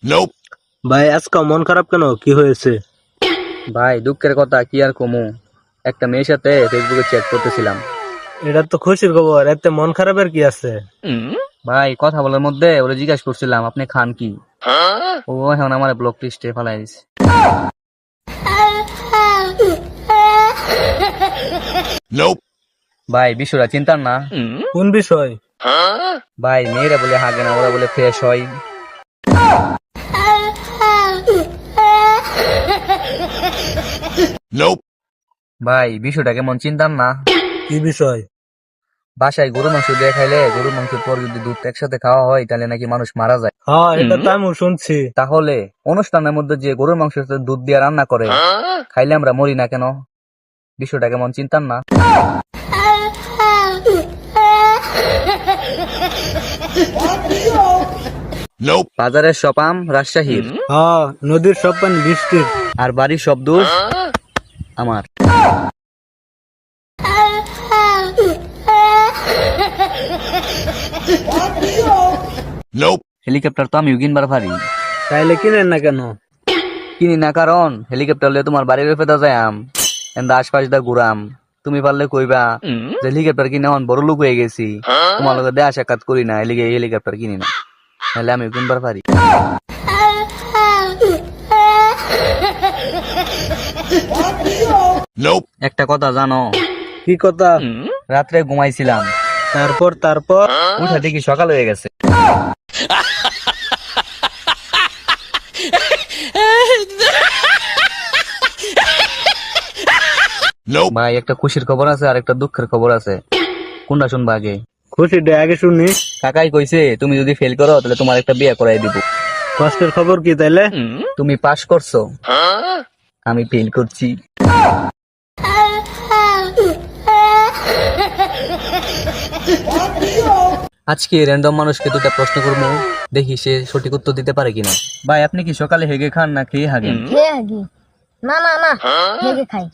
Nope. ভাই আজকে মন খারাপ কেন, কি হয়েছে? ভাই দুঃখের কথা কি আর কমু, একটা মেয়ের সাথে ফেসবুকে চ্যাট করতেছিলাম। এটা তো খুশির খবর, এতে মন খারাপের কি আছে? ভাই কথা বলার মধ্যে ওরা জিজ্ঞাসা করছিলাম আপনি খান কি, ও এখন আমার ব্লক লিস্টে ফেলাই দিছে। Nope. ভাই বিষয়টা চিন্তার না। কোন বিষয়? ভাই মেয়েরা বলে হাগে না, ওরা বলে ফ্রেশ হয়। Nope. ভাই বিষয়টা কেমন চিন্তার না। কি বিষয়? বাসায় গরু মাংস দিয়ে খাইলে, গরু মাংসের পর যদি দুধ একসাথে খাওয়া হয় তাহলে নাকি মানুষ মারা যায়। হ্যাঁ, এটা তো আমিও শুনছি। তাহলে অনুষ্ঠানের মধ্যে যে গরুর মাংসের সাথে দুধ দিয়ে রান্না করে খাইলে আমরা মরি না কেন? বিষয়টা কেমন চিন্তার না। Nope. বাজারের সব আম রাজশাহীর, হ্যাঁ, নদীর সব পানি বৃষ্টির। আর বাড়ির সব দুধ আমার। Nope. হেলিকপ্টার তো আমিও কিনবার পারি, তাইলে কিনেন না কেন? কিনি না কারণ হেলিকপ্টার লয়ে তোমার বাড়ির ফেদা যায় আম এন্দা আশপাশ দা ঘুরাম। তুমি পারলে কইবা যে হেলিকপ্টার কিনে আমার বড় লোক হয়ে গেছি, তোমার লোকের দেয়া সাক্ষাৎ করি না, এলিগে হেলিকপ্টার কিনি না, নাহলে আমিও কিনবার পারি। Nope. একটা কথা জানো, কি কথা? রাত্রে ঘুমাইছিলাম, তারপর উঠে দেখি সকাল হয়ে গেছে। Nope. ভাই একটা খুশির খবর আছে আর একটা দুঃখের খবর আছে, কোনটা শুনবা আগে? খুশিটা আগে শুনি। কাকাই কইছে তুমি যদি ফেল করো তাহলে তোমার একটা বিয়ে করাই দিব। কষ্টের খবর কি তাইলে? তুমি পাস করছো, আমি ফেল করছি। আজকে র্যান্ডম মানুষকে দুটা প্রশ্ন করবো, দেখি সে সঠিক উত্তর দিতে পারে কিনা। ভাই আপনি কি সকালে হেগে খান না খেয়ে হাগেন? খেয়ে হাগি। না না না, হেগে খাই।